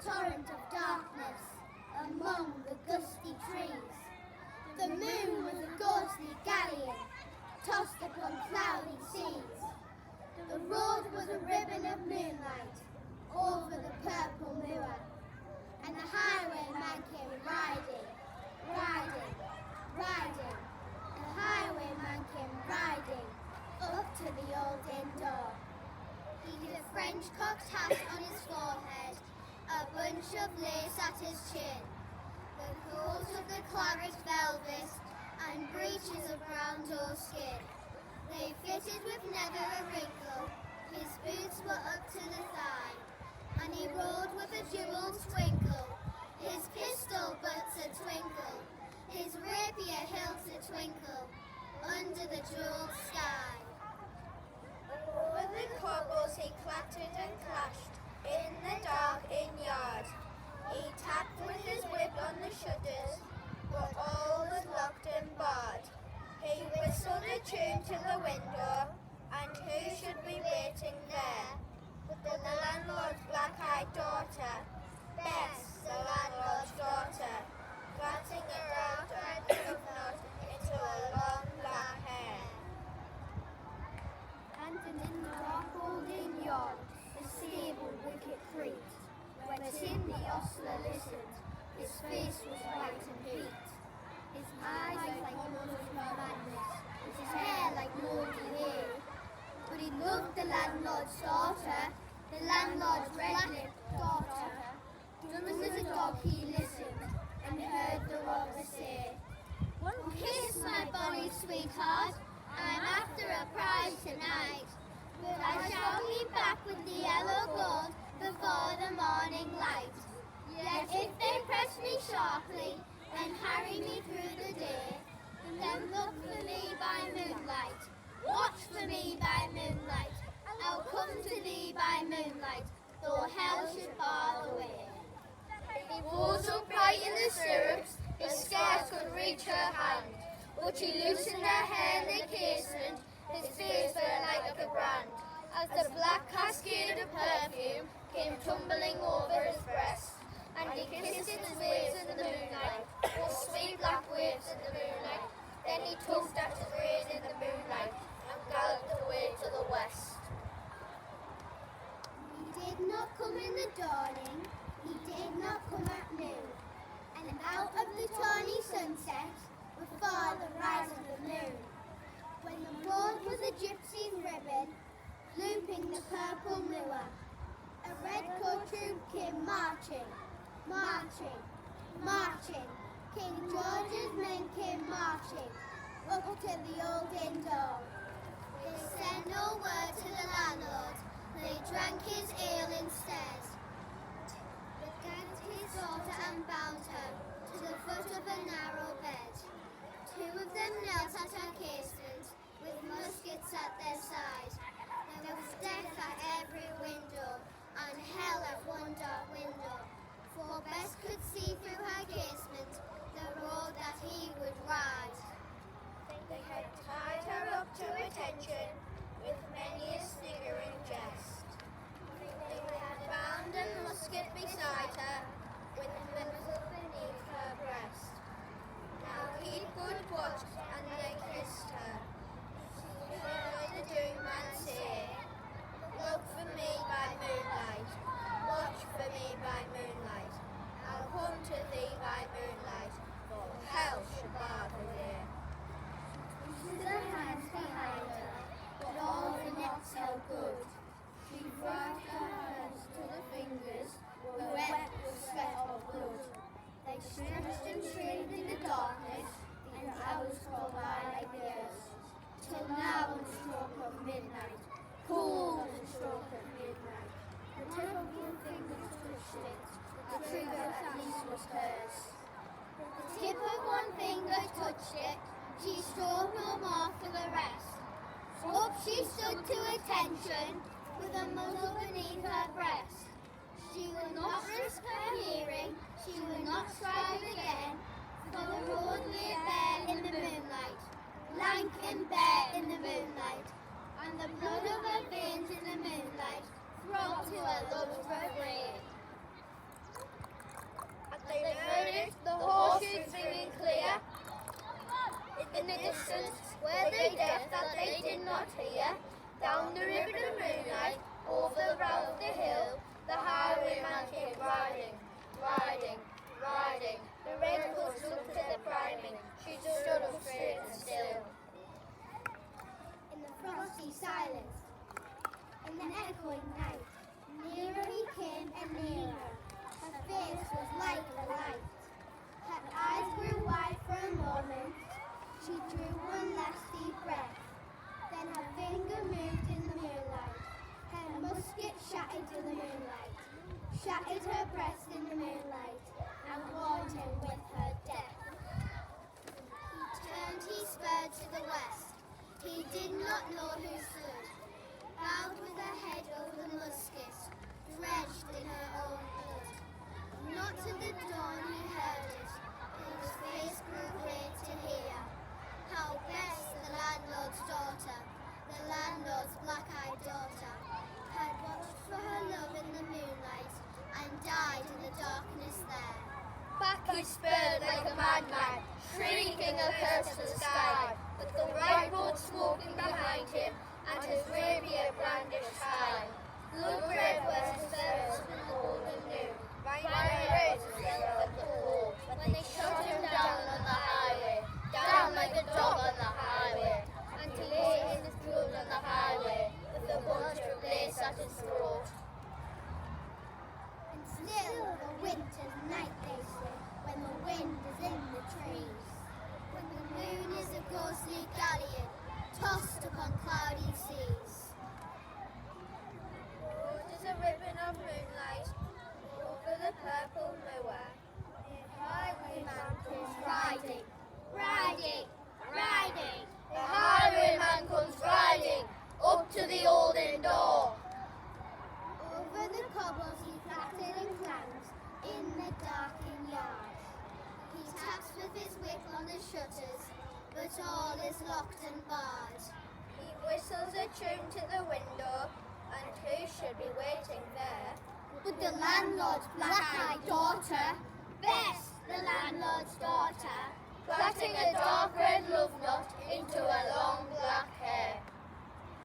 torrent of darkness among the gusty trees. The moon was a ghostly galleon tossed upon cloudy seas. The road was a ribbon of moonlight over the purple moor, and the highwayman came riding, riding, riding. The highwayman came riding up to the old inn door. He had a French cocked hat on his forehead, a bunch of lace at his chin, the coat of the claret velvet, and breeches of brown doeskin. They fitted with never a wrinkle, his boots were up to the thigh, and he rode with a jewelled twinkle, his pistol butts a twinkle, his rapier hilts a twinkle, under the jewelled sky. Over the cobbles he clattered and clashed, in the dark inn yard. He tapped with his whip on the shutters, but all was locked and barred. He whistled a tune to the window, and who should be waiting there but the landlord's black-eyed daughter, Bess, the landlord's daughter, plaiting a round red knot into her long black hair. And in the dark old inn yard, the stable wicket creaked. When Tim the ostler listened, his face was white and peaked, his eyes like one of madness, his hair like mouldy hay. But he loved the landlord's daughter, the landlord's red-lipped daughter. Dumb as a dog he listened, and heard the robber say, "One kiss, my bonny sweetheart, I'm after a prize tonight. But I shall be back with the yellow gold before the morning light. Yet if they press me sharply and harry me through the day, then look for me by moonlight, watch for me by moonlight. I'll come to thee by moonlight, though hell should bar the way." He rose upright in the stirrups, he scarce could reach her hand, but she loosened her hair in the casement, his face burned like a brand, as the black cascade of perfume came tumbling over his breast, and he kissed its waves in the moonlight, those sweet black waves in the moonlight. Then he tugged at his rein in the moonlight, and galloped away to the west. He did not come in the dawning, he did not come at noon, and out of the tawny sunset, before the rise of the moon, when the road was a gypsy's ribbon, looping the purple moor, a red-coat troop came marching, marching, marching. King George's men came marching up to the old inn door. They sent no word to the landlord, they drank his ale instead. They gagged his daughter and bound her to the foot of a narrow bed. Two of them knelt at her casement, with muskets at their side. There was death at every window, and hell at one dark window, for Bess could see through her casement the road that he would ride. They had tied her up to attention, with many a sniggering jest. They had bound a musket beside her, with the muzzle beneath her breast. Now he'd good watch, and they kissed her. She heard the doom-man say, "Look for me by moonlight, watch for me by moonlight. I'll come to thee by moonlight, for hell should bar the way." Twisted her hands behind her, but all the nets held good. She wrapped her hands to the fingers, were wet with sweat or blood. They stretched and trailed in the darkness, and hours go by like years, till now the stroke of midnight, cold the stroke of midnight. The tip of one finger touched it, the trigger at least was hers. The tip of one finger touched it, she strove no more for the rest. Up she stood to attention, with a muzzle beneath her breast. She will not risk her hearing, she will not strive again, for the road lay bare in the moonlight, lank and bare in the moonlight, and the blood of her veins in the moonlight throbbed to her love's refrain. horseshoes ringing clear. In the distance, where they deaf that they did not hear, down the river of moonlight, over the brow of the hill, the highwayman came riding, riding, riding. The red horse looked at the priming, she stood up straight and still. In the frosty silence, in the echoing night, nearer he came and nearer. Her face was like the light. Her eyes grew wide for a moment. She drew one last deep breath. Then her finger moved in the moonlight. Her musket shattered to the moonlight, shattered her breast in the moonlight, and warned him with her death. He turned, he spurred to the west. He did not know who stood, bowed with her head over the musket, drenched in her own blood. Not to the dawn he heard it, his face grew great to hear. How best the landlord's daughter, the landlord's black-eyed daughter, had watched for her love in the moonlight and died in the darkness there. Back he spurred like a madman, shrieking a curse to the sky, with the white road smoking behind him and his rapier brandished high. Blood-red was his feathers with old and new, wine red was the of the cold, when they shot him down on the highway, down like a dog on the highway, and he lay in his blood on the highway, with the bunch of lace at his throat. And still the winter's night they say, when the wind is in the trees, when the moon is a ghostly galleon, tossed upon cloudy seas. Road is a ribbon of moonlight, over the purple moor. The highwayman comes riding, riding, riding. The highwayman comes riding, up to the old inn door. Over the cobbles he clattered and clanged, in the darkened yard. He taps with his whip on the shutters, but all is locked and barred. He whistles a tune to the window, and who should be waiting there? But the landlord's black-eyed daughter, Bess, the landlord's daughter, Plaiting a dark red love knot into her long black hair.